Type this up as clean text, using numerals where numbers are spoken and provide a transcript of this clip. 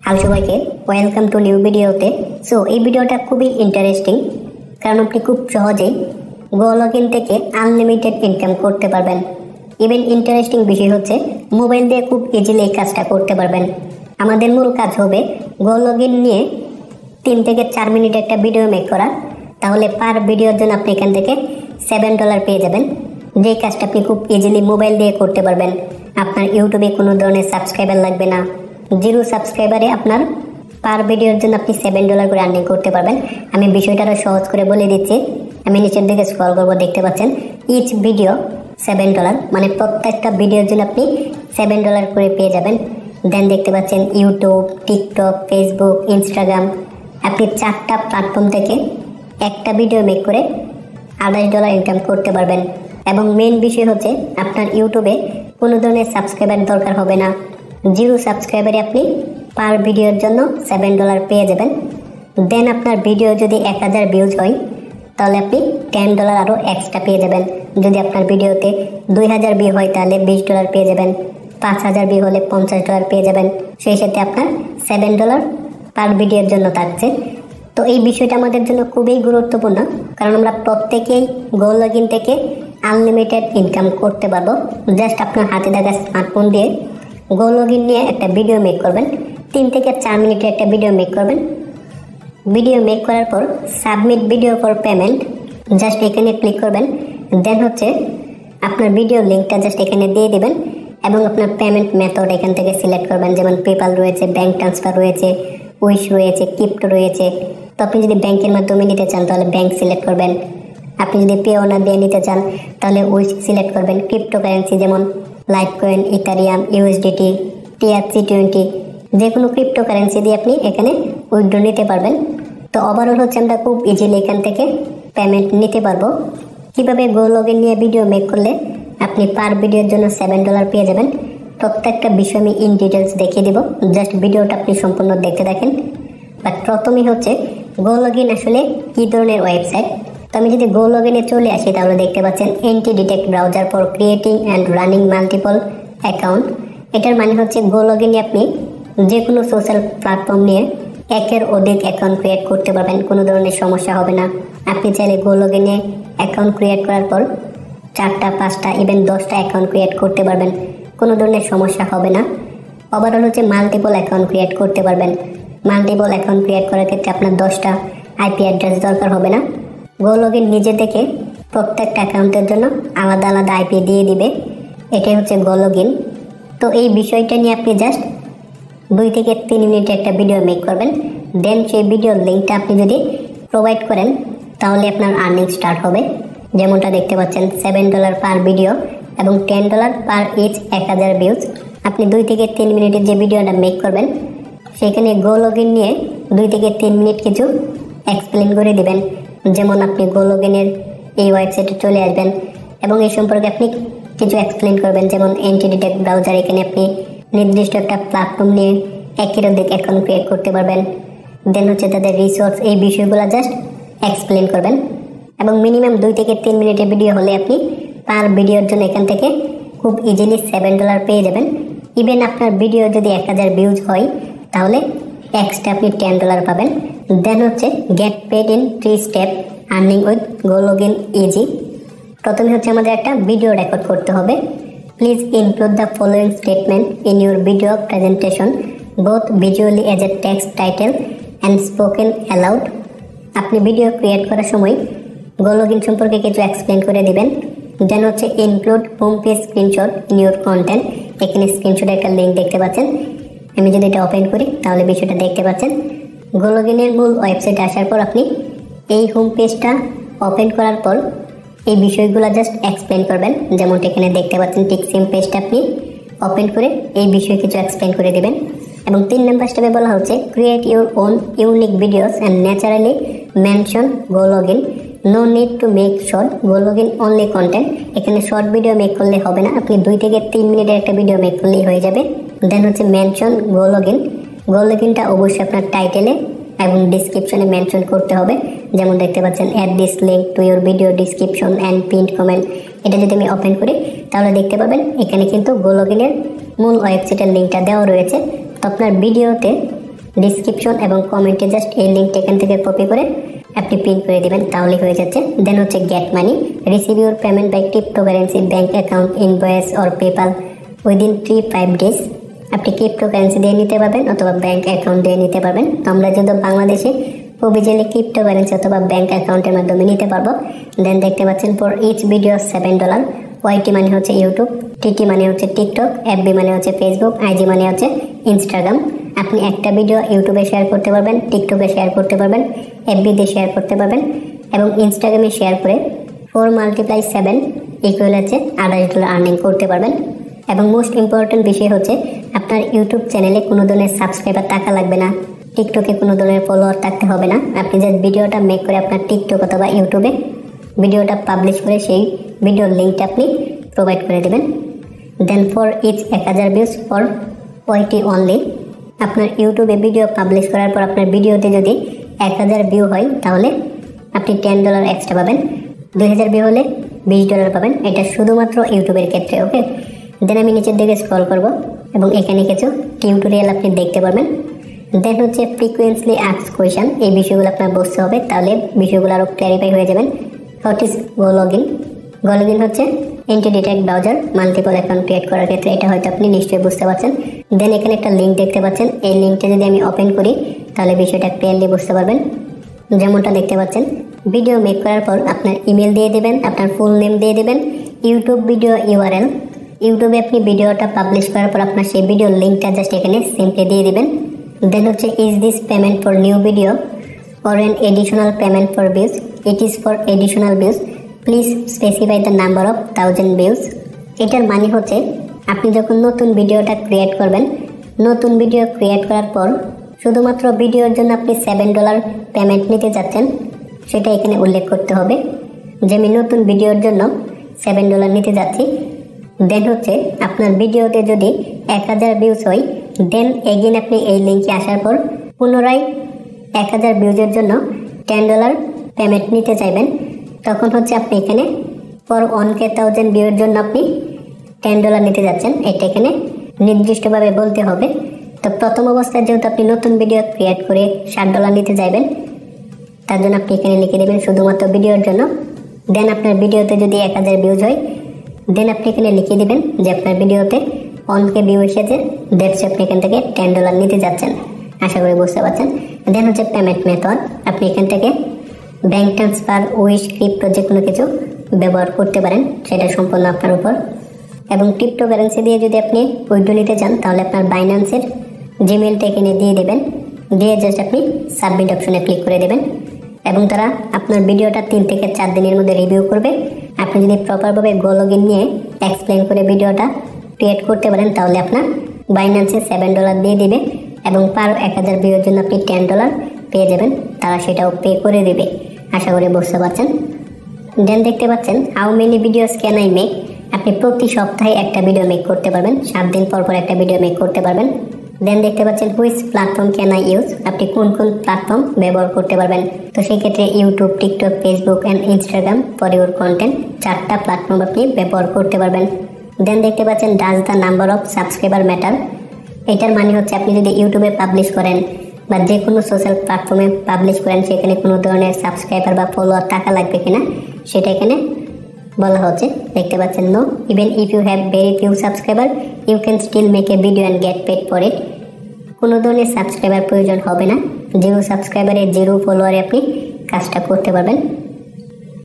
Hello সবাইকে, welcome to new ভিডিওতে। So এই ভিডিওটা খুবই ইন্টারেস্টিং, কারণ আপনি খুব সহজেই গো লগইন থেকে আনলিমিটেড ইনকাম করতে পারবেন। ইভেন ইন্টারেস্টিং বিষয় হচ্ছে মোবাইল দিয়ে খুব ইজিলি এই কাজটা করতে পারবেন। আমাদের মূল কাজ হবে গো লগইন নিয়ে 3 থেকে 4 মিনিট একটা ভিডিও মেক করা। তাহলে পার ভিডিওর জন্য আপনি এখান থেকে $7 পেয়ে যাবেন, যে কাজটা আপনি খুব ইজিলি মোবাইল দিয়ে করতে পারবেন। আপনার ইউটিউবে কোনো ধরনের সাবস্ক্রাইবার লাগবে না, 0 সাবস্ক্রাইবারে আপনার পার ভিডিওর জন্য আপনি $7 করে আর্নিং করতে পারবেন। আমি বিষয়টা আরো সহজ করে বলে দিচ্ছি। আমি নিচের দিকে স্ক্রল করবো, দেখতে পাচ্ছেন ইচ ভিডিও $7, মানে প্রত্যেকটা ভিডিওর জন্য আপনি $7 করে পেয়ে যাবেন। দেন দেখতে পাচ্ছেন ইউটিউব, টিকটক, ফেসবুক, ইনস্টাগ্রাম, আপনি 4টা প্ল্যাটফর্ম থেকে একটা ভিডিও মেক করে $28 ইনকাম করতে পারবেন। এবং মেইন বিষয় হচ্ছে আপনার ইউটিউবে কোনো ধরনের সাবস্ক্রাইবার দরকার হবে না, 0 সাবস্ক্রাইবারে আপনি পার ভিডিওর জন্য $7 পেয়ে যাবেন। দেন আপনার ভিডিও যদি 1000 ভিউজ হয় তাহলে আপনি $10 আরও এক্সট্রা পেয়ে যাবেন। যদি আপনার ভিডিওতে 2000 ভিউ হয় তাহলে $20 পেয়ে যাবেন, 5000 ভিউ হলে $50 পেয়ে যাবেন। সেই সাথে আপনার $7 পার ভিডিওর জন্য থাকছে। তো এই বিষয়টা আমাদের জন্য খুবই গুরুত্বপূর্ণ, কারণ আমরা প্রত্যেকেই গো লগইন থেকে আনলিমিটেড ইনকাম করতে পারবো। জাস্ট আপনার হাতে থাকা স্মার্টফোন দিয়ে গো লগইন নিয়ে একটা ভিডিও মেক করবেন, 3 থেকে 4 মিনিটের একটা ভিডিও মেক করবেন। ভিডিও মেক করার পর submit video for payment, just এখানে ক্লিক করবেন। দেন হচ্ছে আপনার ভিডিও লিঙ্কটা জাস্ট এখানে দিয়ে দিবেন এবং আপনার পেমেন্ট মেথড এখান থেকে সিলেক্ট করবেন। যেমন পেপাল রয়েছে, ব্যাঙ্ক ট্রান্সফার রয়েছে, উইশ রয়েছে, ক্রিপ্টো রয়েছে। তো আপনি যদি ব্যাংকের মাধ্যমে নিতে চান তাহলে ব্যাংক সিলেক্ট করবেন। আপনি যদি পে অনার দিয়ে নিতে চান তাহলে উইশ সিলেক্ট করবেন। ক্রিপ্টো কারেন্সি যেমন লাইটকয়েন, ইথারিয়াম, ইউএসডিটি, TRC20, যে কোনো ক্রিপ্টো কারেন্সি দিয়ে আপনি এখানে উইথড্র নিতে পারবেন। তো ওভারঅল হচ্ছে আমরা খুব ইজিলি এখান থেকে পেমেন্ট নিতে পারবো। কিভাবে গো লগইন নিয়ে ভিডিও মেক করলে আপনি পার ভিডিওর জন্য $7 পেয়ে যাবেন, প্রত্যেকটা বিষয় আমি ইন ডিটেলস দেখিয়ে দেবো। জাস্ট ভিডিওটা আপনি সম্পূর্ণ দেখতে থাকেন। বাট প্রথমেই হচ্ছে গো লগইন আসলে কী ধরনের ওয়েবসাইট। তো আমি যদি গো লগইনে চলে আসি তাহলে দেখতে পাচ্ছেন anti detect browser for creating and running multiple account. এটার মানে হচ্ছে গো লগইনে আপনি যে কোনো সোশ্যাল প্ল্যাটফর্ম নিয়ে একের অধিক অ্যাকাউন্ট ক্রিয়েট করতে পারবেন, কোনো ধরনের সমস্যা হবে না। আপনি চাইলে গো লগইনে অ্যাকাউন্ট ক্রিয়েট করার পর 4টা, 5টা, ইভেন 10টা অ্যাকাউন্ট ক্রিয়েট করতে পারবেন, কোনো ধরনের সমস্যা হবে না। ওভারঅল হচ্ছে মাল্টিপল অ্যাকাউন্ট ক্রিয়েট করতে পারবেন। মাল্টিপল অ্যাকাউন্ট ক্রিয়েট করার ক্ষেত্রে আপনার 10টা IP অ্যাড্রেস দরকার হবে না। গো লগইন নিজে থেকে প্রত্যেকটা অ্যাকাউন্টের জন্য আলাদা আলাদা IP দিয়ে দিবে। এটাই হচ্ছে গো লগইন। তো এই বিষয়টা নিয়ে আপনি জাস্ট 2 থেকে 3 মিনিটে একটা ভিডিও মেক করবেন। দেন সেই ভিডিওর লিঙ্কটা আপনি যদি প্রোভাইড করেন তাহলে আপনার আর্নিং স্টার্ট হবে। যেমনটা দেখতে পাচ্ছেন $7 পার ভিডিও এবং $10 পার ইচ 1000 ভিউজ। আপনি 2 থেকে 3 মিনিটের যে ভিডিওটা মেক করবেন সেখানে গো লগইন নিয়ে 2 থেকে 3 মিনিট কিছু এক্সপ্লেন করে দিবেন। যেমন আপনি গো লগইনের এই ওয়েবসাইটে চলে আসবেন এবং এই সম্পর্কে আপনি কিছু এক্সপ্লেন করবেন। যেমন এন্টি ডিটেক্ট ব্রাউজার, এখানে আপনি নির্দিষ্ট একটা প্ল্যাটফর্ম নিয়ে একের অধিক অ্যাকাউন্ট ক্রিয়েট করতে পারবেন। দেন হচ্ছে তাদের রিসোর্স, এই বিষয়গুলো জাস্ট এক্সপ্লেন করবেন এবং মিনিমাম 2 থেকে 3 মিনিটের ভিডিও হলে আপনি পার ভিডিওর জন্য এখান থেকে খুব ইজিলি $7 পেয়ে যাবেন। ইভেন আপনার ভিডিও যদি 1000 ভিউজ হয় তাহলে এক্সট্রা আপনি $10 পাবেন। দেন হচ্ছে get paid in 3 step earning with go login easy. প্রথমে হচ্ছে আমাদের একটা ভিডিও রেকর্ড করতে হবে। Please include the following statement in your video presentation both visually as a text title and spoken aloud. আপনি ভিডিও ক্রিয়েট করার সময় গো login সম্পর্কে কিছু এক্সপ্লেন করে দিবেন। দেন হচ্ছে include home page screenshot in your content. এখানে স্ক্রিনশটের একটা লিঙ্ক দেখতে পাচ্ছেন। আমি যদি এটা ওপেন করি তাহলে বিষয়টা দেখতে পাচ্ছেন। গো লগইনের মূল ওয়েবসাইটে আসার পর আপনি এই হোম পেজটা ওপেন করার পর এই বিষয়গুলো জাস্ট এক্সপ্লেন করবেন। যেমন এখানে দেখতে পাচ্ছেন টিকসিম পেজটা আপনি ওপেন করে এই বিষয়ে কিছু এক্সপ্লেন করে দিবেন। এবং 3 নম্বর স্টেপে বলা হচ্ছে create your own unique videos and naturally mention go login, no need to make short go login only content. এখানে শর্ট ভিডিও মেক করলে হবে না, আপনি 2 থেকে 3 মিনিটের একটা ভিডিও মেক করলেই হয়ে যাবে। দেন হচ্ছে মেনশন গো লগইন। গো লগইনটা অবশ্যই আপনার টাইটেলে এবং ডিসক্রিপশনে মেনশন করতে হবে। যেমন দেখতে পাচ্ছেন add this link to your video description and pinned comment. এটা যদি আমি ওপেন করি তাহলে দেখতে পাবেন এখানে কিন্তু গো লগইনের মূল ওয়েবসাইটের লিঙ্কটা দেওয়া রয়েছে। তো আপনার ভিডিওতে ডিসক্রিপশন এবং কমেন্টে জাস্ট এই লিঙ্কটা এখান থেকে কপি করে আপনি পিন করে দিবেন, তাহলে হয়ে যাচ্ছে। দেন হচ্ছে get money, receive your payment by cryptocurrency bank account invoice or PayPal within 3-5 days। আপনি ক্রিপ্টোকারেন্সি দিয়ে নিতে পারবেন অথবা ব্যাঙ্ক অ্যাকাউন্ট দিয়ে নিতে পারবেন। তো আমরা যেহেতু বাংলাদেশে খুব ইজিলি ক্রিপ্টোকারেন্সি অথবা ব্যাঙ্ক অ্যাকাউন্টের মাধ্যমে নিতে পারবো। দেন দেখতে পাচ্ছেন ফর ইচ ভিডিও $7। ওয়াইটি মানে হচ্ছে ইউটিউব, টিটি মানে হচ্ছে টিকটক, এফবি মানে হচ্ছে ফেসবুক, আইজি মানে হচ্ছে ইনস্টাগ্রাম। আপনি একটা ভিডিও ইউটিউবে শেয়ার করতে পারবেন, টিকটকে শেয়ার করতে পারবেন, এফবিতে শেয়ার করতে পারবেন এবং ইনস্টাগ্রামে শেয়ার করে 4 × 7 ইকুয়াল হচ্ছে $28 আর্নিং করতে পারবেন। এবং মোস্ট ইম্পর্টেন্ট বিষয় হচ্ছে আপনার ইউটিউব চ্যানেলে কোনো ধরনের সাবস্ক্রাইবার টাকা লাগবে না, টিকটকে কোনো ধরনের ফলোয়ার থাকতে হবে না। আপনি জাস্ট ভিডিওটা মেক করে আপনার টিকটক অথবা ইউটিউবে ভিডিওটা পাবলিশ করে সেই ভিডিওর লিঙ্কটা আপনি প্রোভাইড করে দেবেন। Then for each 1000 views for YT only. আপনার ইউটিউবে ভিডিও পাবলিশ করার পর আপনার ভিডিওতে যদি 1000 ভিউ হয় তাহলে আপনি $10 এক্সট্রা পাবেন। 2000 ভিউ হলে $20 পাবেন। এটা শুধুমাত্র ইউটিউবের ক্ষেত্রে, ওকে। দেন আমি নিচের দিকে স্ক্রল করব এবং এখানে কিছু টিউটোরিয়াল আপনি দেখতে পারবেন। দেন হচ্ছে ফ্রিকুয়েন্টলি আস্কড কোয়েশ্চেন, এই বিষয়গুলো আপনার বুঝতে হবে, তাহলে বিষয়গুলো আরও ক্ল্যারিফাই হয়ে যাবেন। What is go login? Go login হচ্ছে anti detect browser multiple account create করার ক্ষেত্রে, এটা হয়তো আপনি নিশ্চয়ই বুঝতে পারছেন। দেন এখানে একটা লিঙ্ক দেখতে পাচ্ছেন, এই লিঙ্কটা যদি আমি ওপেন করি তাহলে বিষয়টা ক্লিয়ারলি বুঝতে পারবেন। যেমনটা দেখতে পাচ্ছেন, ভিডিও মেক করার পর আপনার ইমেল দিয়ে দেবেন, আপনার ফুল নেম দিয়ে দেবেন, ইউটিউব ভিডিও ইউআরএল, ইউটিউবে আপনি ভিডিওটা পাবলিশ করার পর আপনার সেই ভিডিওর লিঙ্কটা জাস্ট এখানে সিম্পলি দিয়ে দিবেন। দেন হচ্ছে is this payment for new video or an additional payment for views? It is for additional views. Please specify the number of 1000 views. এটার মানে হচ্ছে আপনি যখন নতুন ভিডিওটা ক্রিয়েট করবেন, নতুন ভিডিও ক্রিয়েট করার পর শুধুমাত্র ভিডিওর জন্য আপনি $7 পেমেন্ট নিতে যাচ্ছেন, সেটা এখানে উল্লেখ করতে হবে যে আমি নতুন ভিডিওর জন্য $7 নিতে যাচ্ছি। দেন হচ্ছে আপনার ভিডিওতে যদি 1000 ভিউজ হয়, দেন এগেইন আপনি এই লিঙ্কে আসার পর পুনরায় 1000 ভিউজের জন্য $10 পেমেন্ট নিতে চাইবেন, তখন হচ্ছে আপনি এখানে ফর 1,000 ভিউয়ের জন্য আপনি $10 নিতে যাচ্ছেন, এটা এখানে নির্দিষ্টভাবে বলতে হবে। তো প্রথম অবস্থায় যেহেতু আপনি নতুন ভিডিও ক্রিয়েট করে $60 নিতে চাইবেন, তার জন্য আপনি এখানে লিখে দেবেন শুধুমাত্র ভিডিওর জন্য। দেন আপনার ভিডিওতে যদি 1000 ভিউজ হয়, দেন আপনি এখানে লিখে দিবেন যে আপনার ভিডিওতে 1K ভিউ এসেছে, দ্যাটস আপনি এখান থেকে $10 নিতে যাচ্ছেন। আশা করি বুঝতে পারছেন। দেন হচ্ছে পেমেন্ট মেথড, আপনি এখান থেকে ব্যাঙ্ক ট্রান্সফার, উইশ, ক্রিপ্টো যে কোনো কিছু ব্যবহার করতে পারেন, সেটা সম্পূর্ণ আপনার উপর। এবং ক্রিপ্টোকারেন্সি দিয়ে যদি আপনি উইথড্র নিতে চান তাহলে আপনার বাইন্যান্সের জিমেলটা এখানে দিয়ে দেবেন, দিয়ে জাস্ট আপনি সাবমিট অপশনে ক্লিক করে দেবেন এবং তারা আপনার ভিডিওটা 3 থেকে 4 দিনের মধ্যে রিভিউ করবে। আপনি যদি প্রপারভাবে গো লগইন নিয়ে এক্সপ্লেন করে ভিডিওটা ক্রিয়েট করতে পারেন তাহলে আপনার বাইন্যান্সে $7 দিয়ে দিবে এবং পার 1000 ভিউর জন্য আপনি $10 পেয়ে যাবেন, তারা সেটাও পে করে দেবে। আশা করি বুঝতে পারছেন। দেন দেখতে পাচ্ছেন how many videos can I make, আপনি প্রতি সপ্তাহে একটা ভিডিও মেক করতে পারবেন, 7 দিন পর পর একটা ভিডিও মেক করতে পারবেন। দেন দেখতে পাচ্ছেন which platform can I use, আপনি কোন কোন প্ল্যাটফর্ম ব্যবহার করতে পারবেন। তো সেই ক্ষেত্রে YouTube, TikTok, Facebook and Instagram for your content, 4টা প্ল্যাটফর্ম আপনি ব্যবহার করতে পারবেন। দেন দেখতে পাচ্ছেন does the number of subscriber matter, এটার মানে হচ্ছে আপনি যদি ইউটিউবে পাবলিশ করেন বা যে কোনো সোশ্যাল প্ল্যাটফর্মে পাবলিশ করেন, সেখানে কোনো ধরনের সাবস্ক্রাইবার বা ফলোয়ার টাকা লাগবে কিনা সেটা এখানে বলা হচ্ছে। দেখতে পাচ্ছেন no, even if you have very few subscriber you can still make a video and get paid for it, কোনো ধরনের সাবস্ক্রাইবার প্রয়োজন হবে না, 0 সাবস্ক্রাইবারে 0 ফলোয়ারে আপনি কাজটা করতে পারবেন।